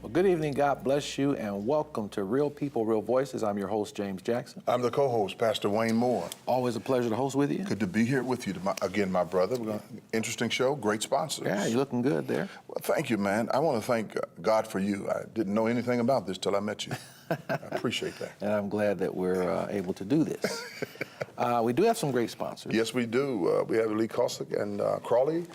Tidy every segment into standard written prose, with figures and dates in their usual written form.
Well, good evening, God bless you, and welcome to Real People, Real Voices. I'm your host, James Jackson. I'm the co-host, Pastor Wayne Moore. Always a pleasure to host with you. Good to be here with you, again, my brother. Interesting show, great sponsors. Yeah, you're looking good there. Well, thank you, man. I want to thank God for you. I didn't know anything about this till I met you. I appreciate that. And I'm glad that we're able to do this. We do have some great sponsors. Yes, we do. We have Lee Cossack and Crawley.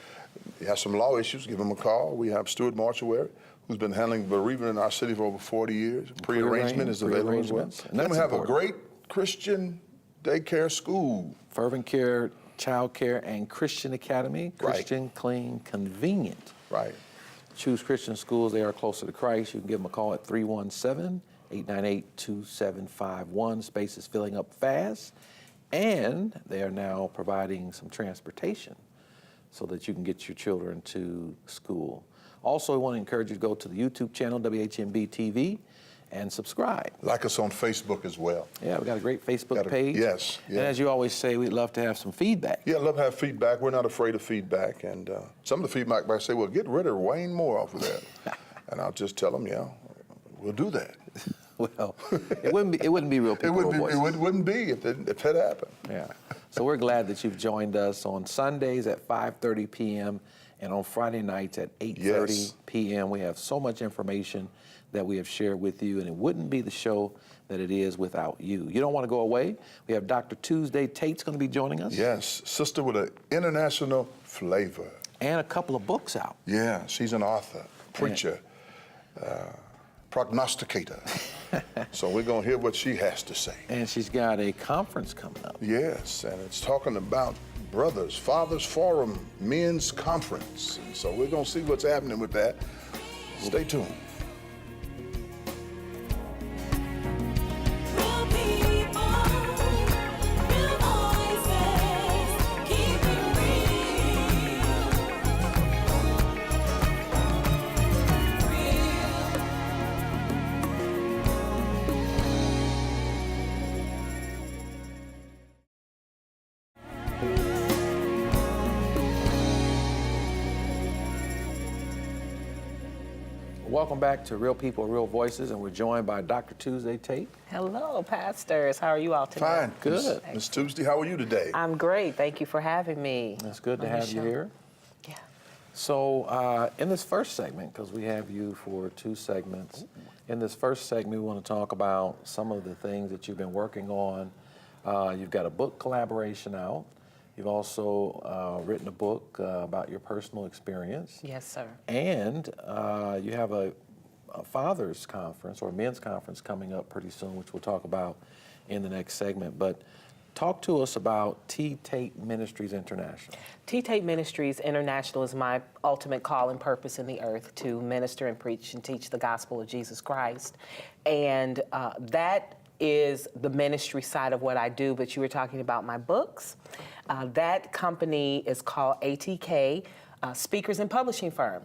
You have some law issues, give them a call. We have Stuart Mortuary, who's been handling bereavement in our city for over 40 years. Pre-arrangement is available as well. And then we have important. a great Christian daycare school. Fervent Care, Child Care, and Christian Academy. Christian, clean, convenient. Right. Choose Christian schools. They are closer to Christ. You can give them a call at 317-898-2751. Space is filling up fast. And they are now providing some transportation so that you can get your children to school. Also, I want to encourage you to go to the YouTube channel, WHMB TV, and subscribe. Like us on Facebook as well. Yeah, we got a great Facebook page. Yes. And as you always say, we'd love to have some feedback. Yeah, love to have feedback. We're not afraid of feedback. And some of the feedback might say, well, get rid of Wayne Moore off of that. And I'll just tell them, yeah, we'll do that. Well, it wouldn't be Real People, Real Voices. It wouldn't be if it happened. Yeah. So we're glad that you've joined us on Sundays at 5:30 p.m. and on Friday nights at 8:30 p.m. We have so much information that we have shared with you, and it wouldn't be the show that it is without you. You don't want to go away. We have Dr. Tuesday Tate's going to be joining us. Yes, sister with an international flavor. And a couple of books out. Yeah, she's an author, preacher, prognosticator. So we're going to hear what she has to say. And she's got a conference coming up. Yes, and it's talking about Brothers, Fathers Forum Men's Conference. And so we're going to see what's happening with that. Stay tuned. Welcome back to Real People, Real Voices, and we're joined by Dr. Tuesday Tate. Hello, pastors. How are you all today? Fine. Good. Miss Tuesday, how are you today? I'm great. Thank you for having me. It's good to have you here. Yeah. So in this first segment, because we have you for two segments, in this first segment we want to talk about some of the things that you've been working on. You've got a book collaboration out. You've also written a book about your personal experience. Yes, sir. And you have a father's conference or men's conference coming up pretty soon, which we'll talk about in the next segment. But talk to us about T. Tate Ministries International. T. Tate Ministries International is my ultimate call and purpose in the earth, to minister and preach and teach the gospel of Jesus Christ. And that is the ministry side of what I do, but you were talking about my books. That company is called ATK, Speakers and Publishing Firm.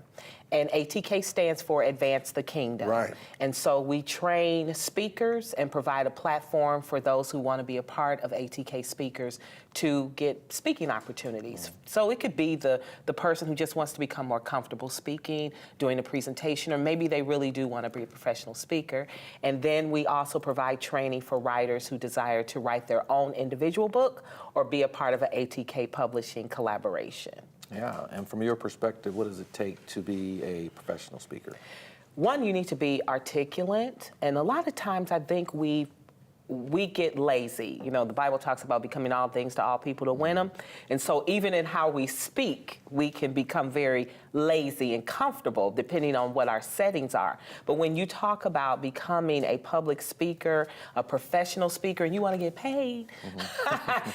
And ATK stands for Advance the Kingdom. Right. And so we train speakers and provide a platform for those who want to be a part of ATK speakers to get speaking opportunities. So it could be the person who just wants to become more comfortable speaking, doing a presentation, or maybe they really do want to be a professional speaker. And then we also provide training for writers who desire to write their own individual book or be a part of an ATK publishing collaboration. Yeah, and from your perspective, what does it take to be a professional speaker? One, you need to be articulate, and a lot of times I think we get lazy. You know, the Bible talks about becoming all things to all people to win them. And so even in how we speak, we can become very lazy and comfortable depending on what our settings are. But when you talk about becoming a public speaker, a professional speaker, and you want to get paid,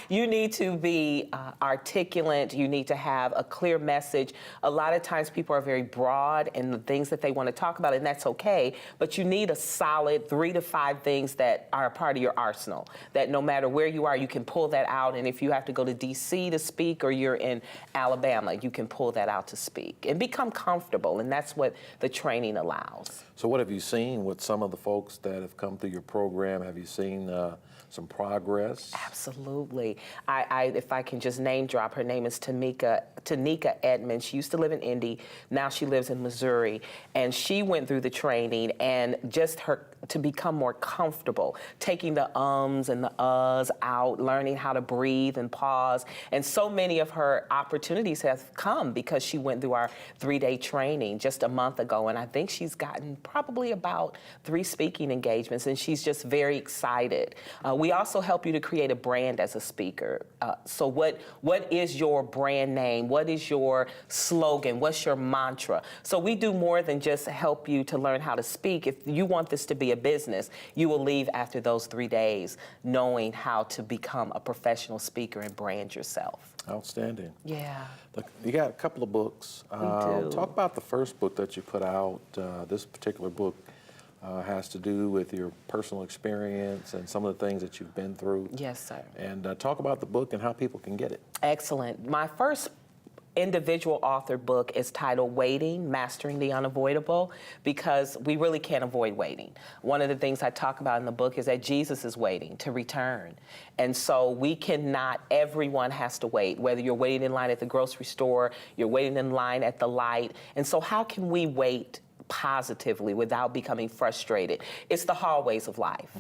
you need to be articulate. You need to have a clear message. A lot of times people are very broad in the things that they want to talk about, and that's okay. But you need a solid 3 to 5 things that are a part of your arsenal, that no matter where you are, you can pull that out. And if you have to go to DC to speak, or you're in Alabama, you can pull that out to speak. and become comfortable. And that's what the training allows. So what have you seen with some of the folks that have come through your program? Have you seen some progress? Absolutely. If I can just name drop, her name is Tanika Edmonds. She used to live in Indy. Now she lives in Missouri. And she went through the training, and just to become more comfortable, taking the ums and the uhs out, learning how to breathe and pause. And so many of her opportunities have come because she went through our 3-day training just a month ago. And I think she's gotten probably about 3 speaking engagements, and she's just very excited. We also help you to create a brand as a speaker. So what is your brand name? What is your slogan? What's your mantra? So we do more than just help you to learn how to speak. If you want this to be a business, you will leave after those 3 days knowing how to become a professional speaker and brand yourself. Outstanding. Yeah. Look, you got a couple of books. We do. Talk about the first book that you put out. This particular book has to do with your personal experience and some of the things that you've been through. Yes, sir. And talk about the book and how people can get it. Excellent. My first individual author book is titled Waiting, Mastering the Unavoidable, because we really can't avoid waiting. One of the things I talk about in the book is that Jesus is waiting to return. And so everyone has to wait, whether you're waiting in line at the grocery store, you're waiting in line at the light. And so how can we wait positively without becoming frustrated? It's the hallways of life.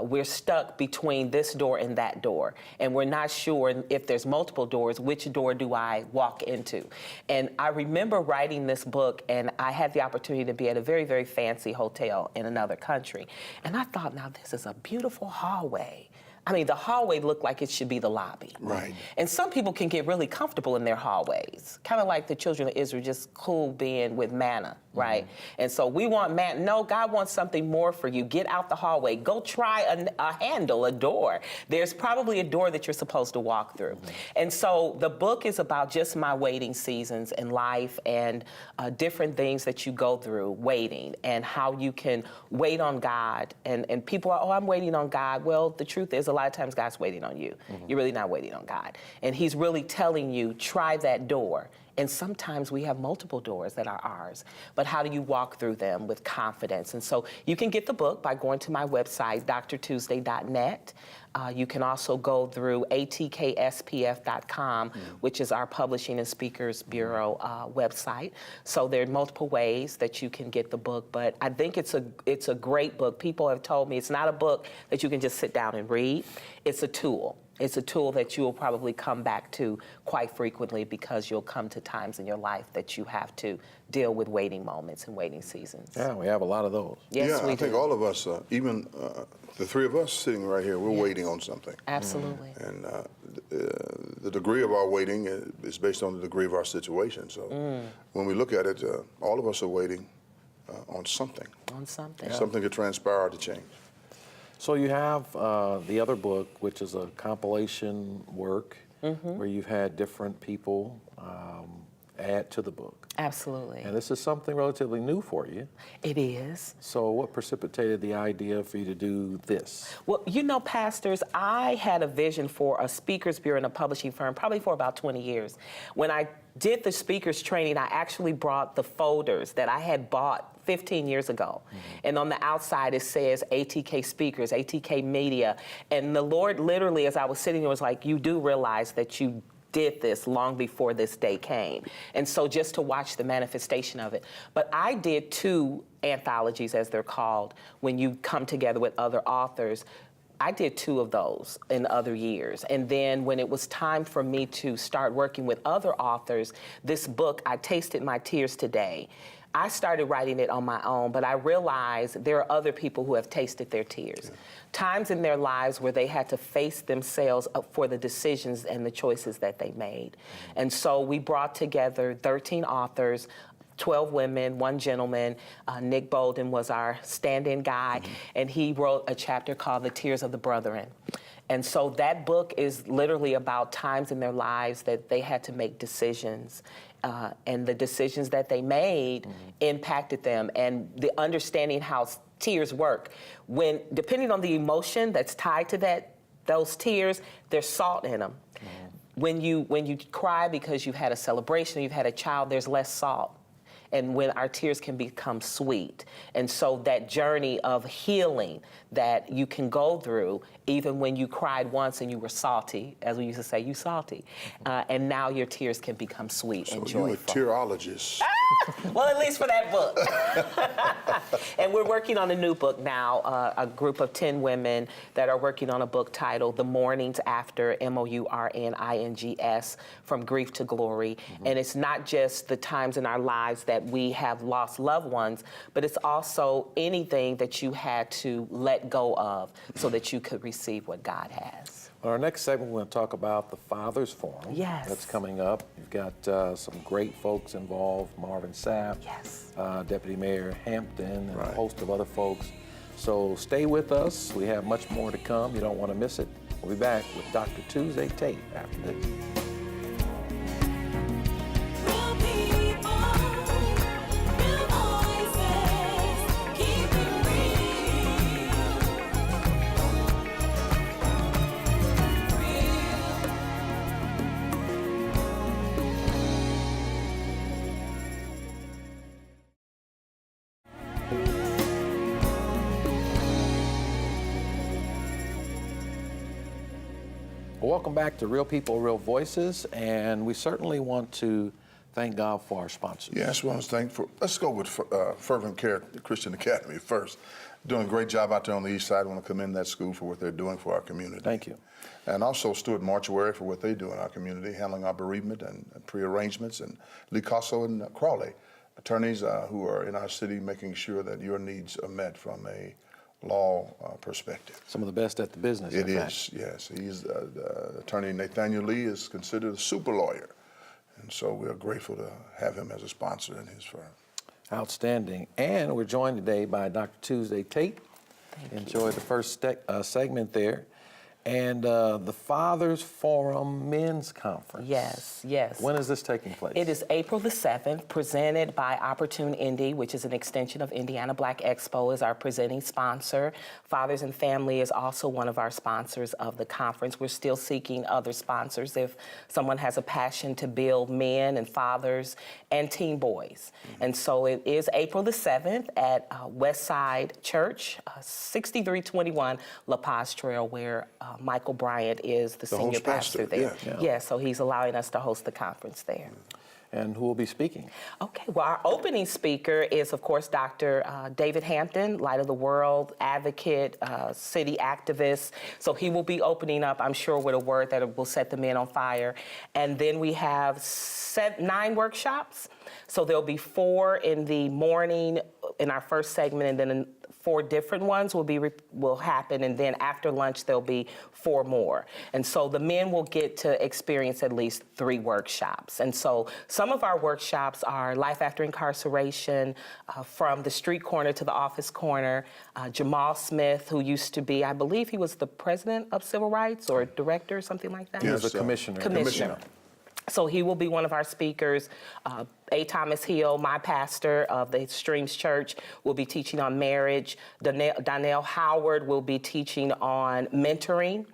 We're stuck between this door and that door, and we're not sure if there's multiple doors, which door do I walk into? And I remember writing this book, and I had the opportunity to be at a very, very fancy hotel in another country. And I thought, now this is a beautiful hallway. I mean, the hallway looked like it should be the lobby. Right. And some people can get really comfortable in their hallways, kind of like the children of Israel, just cool being with manna, right? And so we want manna. No, God wants something more for you. Get out the hallway. Go try a handle, a door. There's probably a door that you're supposed to walk through. And so the book is about just my waiting seasons in life and different things that you go through waiting, and how you can wait on God. And people are, oh, I'm waiting on God. Well, the truth is, a lot of times God's waiting on you. You're really not waiting on God. And he's really telling you, try that door. And sometimes we have multiple doors that are ours. But how do you walk through them with confidence? And so you can get the book by going to my website, drtuesday.net. You can also go through atkspf.com, which is our Publishing and Speakers Bureau website. So there are multiple ways that you can get the book, but I think it's a great book. People have told me it's not a book that you can just sit down and read. It's a tool. It's a tool that you will probably come back to quite frequently, because you'll come to times in your life that you have to deal with waiting moments and waiting seasons. Yeah, we have a lot of those. Yes, yeah, we I think do. all of us, even the 3 of us sitting right here, we're waiting on something. Absolutely. And the degree of our waiting is based on the degree of our situation. So when we look at it, all of us are waiting on something. On something. Something to transpire to change. So you have the other book, which is a compilation work where you've had different people add to the book. Absolutely. And this is something relatively new for you. It is. So what precipitated the idea for you to do this? Well, you know, pastors, I had a vision for a speakers bureau and a publishing firm probably for about 20 years. When I did the speakers training, I actually brought the folders that I had bought 15 years ago. And on the outside, it says ATK Speakers, ATK Media. And the Lord literally, as I was sitting there, was like, you do realize that you did this long before this day came. And so just to watch the manifestation of it. But I did 2 anthologies, as they're called, when you come together with other authors. I did 2 of those in other years. And then when it was time for me to start working with other authors, this book, I Tasted My Tears Today, I started writing it on my own, but I realized there are other people who have tasted their tears. Yeah. Times in their lives where they had to face themselves up for the decisions and the choices that they made. And so we brought together 13 authors, 12 women, 1 gentleman. Nick Bolden was our stand-in guy, and he wrote a chapter called The Tears of the Brethren. And so that book is literally about times in their lives that they had to make decisions, and the decisions that they made impacted them, and the understanding how tears work. When, depending on the emotion that's tied to those tears, there's salt in them. when you cry because you've had a celebration, you've had a child, there's less salt. And when our tears can become sweet. And so that journey of healing that you can go through, even when you cried once and you were salty, as we used to say, you salty, and now your tears can become sweet and So you a joyful. tearologist. Well, at least for that book. And we're working on a new book now, a group of 10 women that are working on a book titled The Mornings After, MOURNINGS, From Grief to Glory. And it's not just the times in our lives that we have lost loved ones, but it's also anything that you had to let go of so that you could receive what God has. On our next segment, we're going to talk about the Fathers Forum. Yes. That's coming up. You've got some great folks involved, Marvin Sapp, Yes. Deputy Mayor Hampton, and Right. a host of other folks. So stay with us. We have much more to come. You don't want to miss it. We'll be back with Dr. Tuesday Tate after this. Real people, real voices, keep it real. Well, welcome back to Real People, Real Voices, and we certainly want to thank God for our sponsors. Yes, well, let's go with Fervent Care Christian Academy first. Doing a great job out there on the east side. I want to commend that school for what they're doing for our community. Thank you. And also Stewart Mortuary for what they do in our community, handling our bereavement and pre-arrangements, and Lee Cosso and Crawley, attorneys who are in our city making sure that your needs are met from a law perspective. Some of the best at the business. It in fact. is, yes. He's attorney Nathaniel Lee is considered a super lawyer. And so we're grateful to have him as a sponsor in his firm. Outstanding. And we're joined today by Dr. Tuesday Tate. Enjoy the first segment there. And the Fathers Forum Men's Conference. Yes, yes. When is this taking place? It is April the 7th, presented by Opportune Indy, which is an extension of Indiana Black Expo, is our presenting sponsor. Fathers and Family is also one of our sponsors of the conference. We're still seeking other sponsors if someone has a passion to build men and fathers and teen boys. And so it is April the 7th at Westside Church, 6321 La Paz Trail, where Michael Bryant is the senior host pastor, there. yeah. Yeah, so he's allowing us to host the conference there. And who will be speaking? Okay, well, our opening speaker is, of course, Dr. David Hampton, Light of the World advocate, city activist. So he will be opening up, I'm sure, with a word that will set the men on fire. And then we have 9 workshops. So there'll be 4 in the morning in our first segment, and then 4 different ones will happen, and then after lunch there'll be 4 more. And so the men will get to experience at least 3 workshops. And so some of our workshops are life after incarceration, from the street corner to the office corner. Jamal Smith, who used to be, I believe he was the president of civil rights or director or something like that. He was Yes, the commissioner. Commissioner. So he will be one of our speakers. A. Thomas Hill, my pastor of the Streams Church, will be teaching on marriage. Donnell Howard will be teaching on mentoring.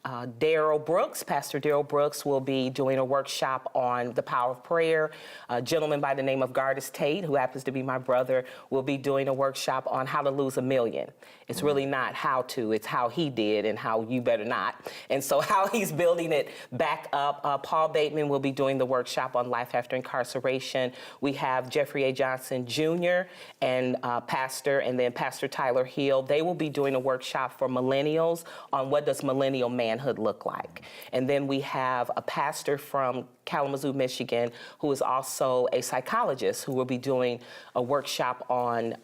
Daryl Brooks, Pastor Daryl Brooks, will be doing a workshop on the power of prayer. A gentleman by the name of Gardis Tate, who happens to be my brother, will be doing a workshop on how to lose $1 million. It's really not how to, it's how he did and how you better not. And so how he's building it back up. Paul Bateman will be doing the workshop on life after incarceration. We have Jeffrey A. Johnson Jr. and Pastor Tyler Hill. They will be doing a workshop for millennials on what does millennial manhood look like. And then we have a pastor from Kalamazoo, Michigan, who is also a psychologist, who will be doing a workshop on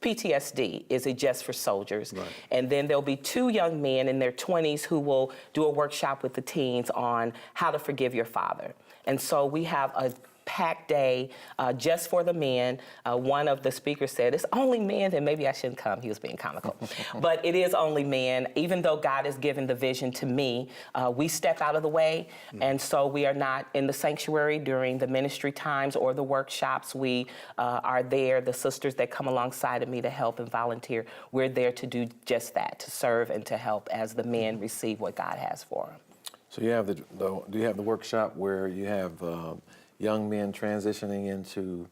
PTSD, is it just for soldiers? Right. And then there'll be 2 young men in their 20s who will do a workshop with the teens on how to forgive your father. And so we have a packed day just for the men. One of the speakers said, it's only men, then maybe I shouldn't come. He was being comical. But it is only men. Even though God has given the vision to me, we step out of the way. And so we are not in the sanctuary during the ministry times or the workshops. We are there, the sisters that come alongside of me to help and volunteer. We're there to do just that, to serve and to help as the men receive what God has for them. So you have do you have the workshop where you have young men transitioning into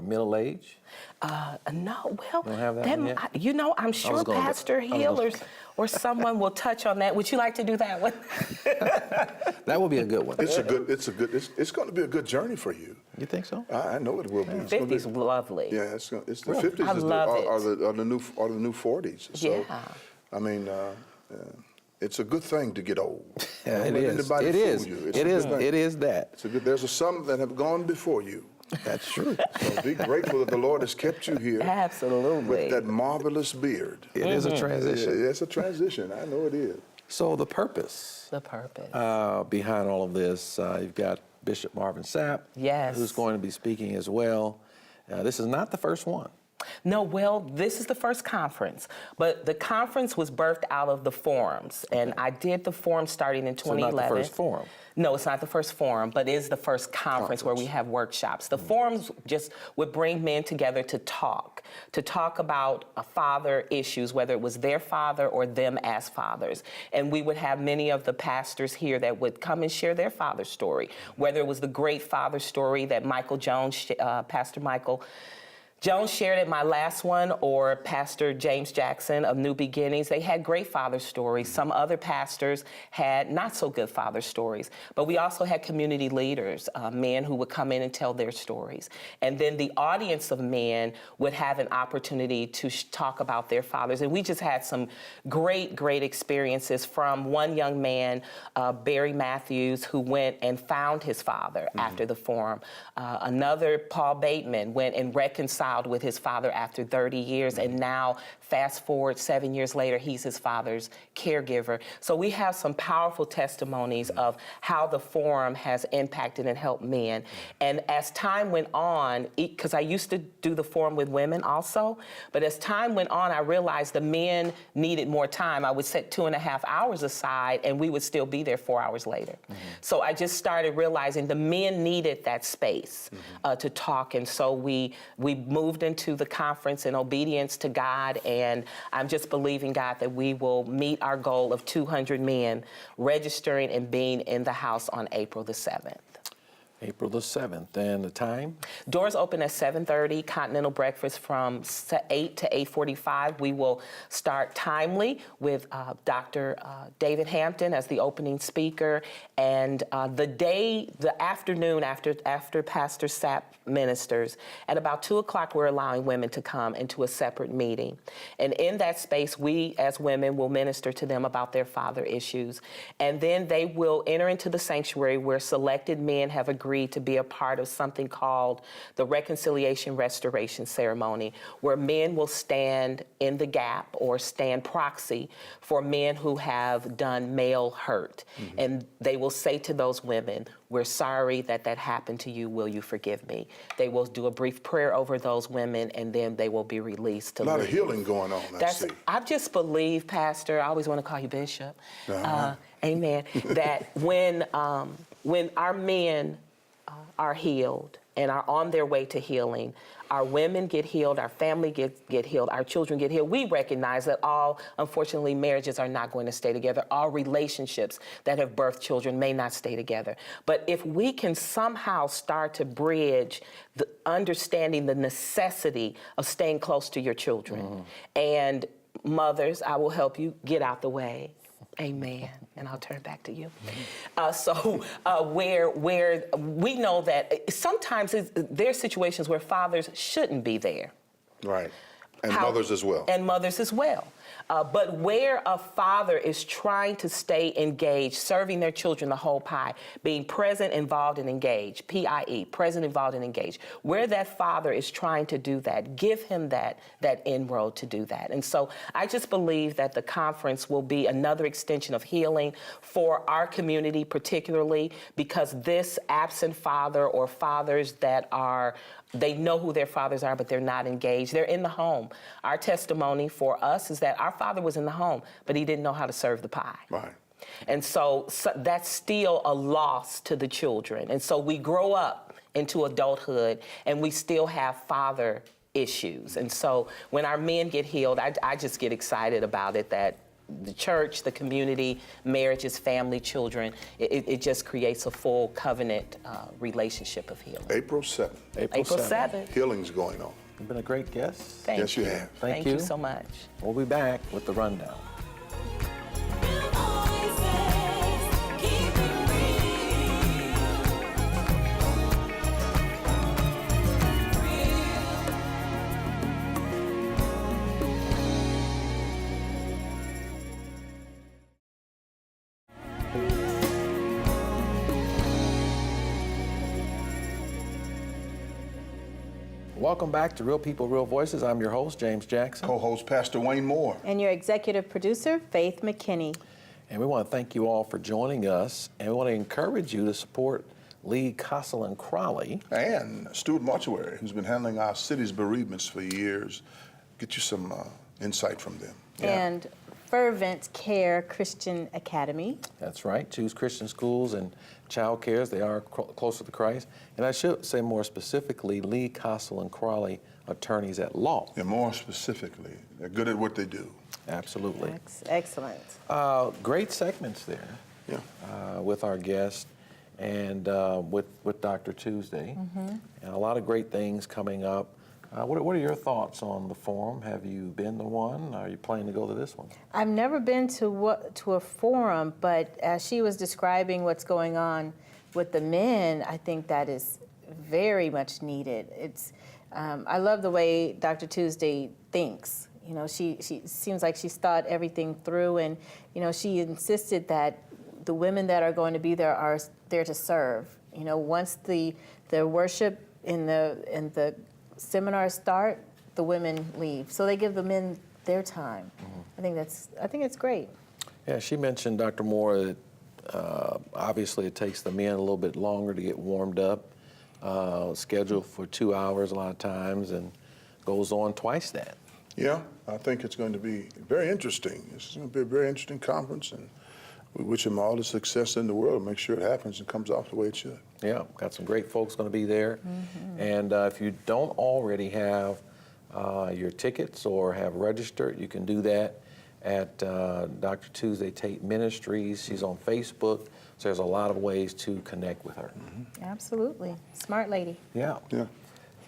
middle age? No, well, Don't have that one yet? I'm sure gonna- Pastor Hill or someone will touch on that. Would you like to do that one? That would be a good one. It's going to be a good journey for you. You think so? I know it will be. It's gonna be- 50's lovely. Yeah, it's the Really? 50s I love it. are the new 40s. So, Yeah. I mean, it's a good thing to get old. Yeah, Don't it let is. anybody It fool is. you. It's It a is. good thing. It is that. There's some that have gone before you. That's true. So be grateful that the Lord has kept you here Absolutely. with that marvelous beard. It is a transition. Yeah, it's a transition. I know it is. So the purpose The purpose. behind all of this, you've got Bishop Marvin Sapp, Yes. who's going to be speaking as well. This is not the first one. No, well, this is the first conference, but the conference was birthed out of the forums, and I did the forum starting in So 2011. not the first forum. No, it's not the first forum, but it is the first conference where we have workshops. The forums just would bring men together to talk about father issues, whether it was their father or them as fathers. And we would have many of the pastors here that would come and share their father story, whether it was the great father story that Michael Jones, Pastor Michael Jones shared at my last one, or Pastor James Jackson of New Beginnings. They had great father stories. Some other pastors had not so good father stories. But we also had community leaders, men who would come in and tell their stories. And then the audience of men would have an opportunity to talk about their fathers. And we just had some great, great experiences from one young man, Barry Matthews, who went and found his father after the forum. Another, Paul Bateman, went and reconciled with his father after 30 years, and now, fast forward 7 years later, he's his father's caregiver. So we have some powerful testimonies of how the forum has impacted and helped men. And as time went on, because I used to do the forum with women also, but as time went on, I realized the men needed more time. I would set 2.5 hours aside, and we would still be there 4 hours later. So I just started realizing the men needed that space to talk, and so we moved into the conference in obedience to God, and I'm just believing God that we will meet our goal of 200 men registering and being in the house on April the 7th. April the 7th. And the time? Doors open at 7:30, continental breakfast from 8 to 8:45. We will start timely with Dr. David Hampton as the opening speaker. And the afternoon after Pastor Sapp ministers, at about 2 o'clock, we're allowing women to come into a separate meeting. And in that space, we as women will minister to them about their father issues. And then they will enter into the sanctuary where selected men have agreed to be a part of something called the Reconciliation Restoration Ceremony, where men will stand in the gap or stand proxy for men who have done male hurt. And they will say to those women, "We're sorry that happened to you. Will you forgive me?" They will do a brief prayer over those women, and then they will be released to A lot of leave. healing going on, I see. I just believe, Pastor, I always want to call you Bishop. Amen. That when our men are healed and are on their way to healing, our women get healed, our family get healed, our children get healed. We recognize that unfortunately, marriages are not going to stay together. All relationships that have birthed children may not stay together. But if we can somehow start to bridge the understanding the necessity of staying close to your children, and mothers, I will help you get out the way. Amen. And I'll turn it back to you. Where we know that sometimes there are situations where fathers shouldn't be there. Right. And mothers as well. And mothers as well. But where a father is trying to stay engaged, serving their children the whole pie, being present, involved, and engaged, PIE, present, involved, and engaged, where that father is trying to do that, give him that inroad to do that. And so I just believe that the conference will be another extension of healing for our community, particularly because this absent father or fathers that they know who their fathers are, but they're not engaged. They're in the home. Our testimony for us is that our father was in the home, but he didn't know how to serve the pie. Right. And so that's still a loss to the children. And so we grow up into adulthood, and we still have father issues. And so when our men get healed, I just get excited about it that the church, the community, marriages, family, children. It just creates a full covenant relationship of healing. April 7th. April 7th. Healing's going on. You've been a great guest. Thank Yes, you have. Thank you so much. We'll be back with the rundown. New voices, keep it Welcome back to Real People, Real Voices. I'm your host, James Jackson. Co-host Pastor Wayne Moore. And your executive producer, Faith McKinney. And we want to thank you all for joining us. And we want to encourage you to support Lee Kossel and Crowley. And Stuart Mortuary, who's been handling our city's bereavements for years. Get you some insight from them. And Fervent Care Christian Academy. That's right. Choose Christian schools and child cares. They are closer to Christ. And I should say more specifically, Lee Kossel and Crowley, attorneys at law. And more specifically, they're good at what they do. Absolutely. Excellent. Great segments there Yeah. with our guest and with Dr. Tuesday. And a lot of great things coming up. What are your thoughts on the forum? Have you been to one? Are you planning to go to this one? I've never been to a forum, but as she was describing what's going on with the men, I think that is very much needed. I love the way Dr. Tuesday thinks. You know, she seems like she's thought everything through, and you know, she insisted that the women that are going to be there are there to serve. You know, once the worship and the seminars start, the women leave, so they give the men their time. I think it's great. Yeah, she mentioned, Dr. Moore, that obviously it takes the men a little bit longer to get warmed up, scheduled for 2 hours a lot of times, and goes on twice that. Yeah, I think it's going to be very interesting. It's going to be a very interesting conference, and we wish them all the success in the world. Make sure it happens and comes off the way it should. Yeah, got some great folks going to be there. And if you don't already have your tickets or have registered, you can do that at Dr. Tuesday Tate Ministries. She's on Facebook, so there's a lot of ways to connect with her. Absolutely. Smart lady. Yeah. Yeah.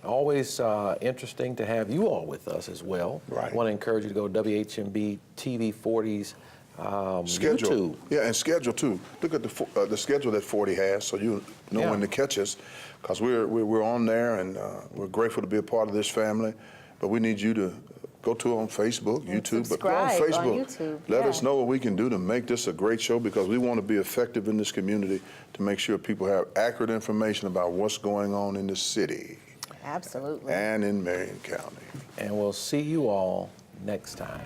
Always interesting to have you all with us as well. Right. I want to encourage you to go to WHMB TV 40's Schedule. YouTube. Yeah, and schedule too. Look at the schedule that 40 has, so you know Yeah. when to catch us, because we're on there, and we're grateful to be a part of this family. But we need you to go to on Facebook, YouTube, but go on subscribe on Facebook. YouTube, Let yeah. us know what we can do to make this a great show, because we want to be effective in this community to make sure people have accurate information about what's going on in the city Absolutely. and in Marion County. And we'll see you all next time.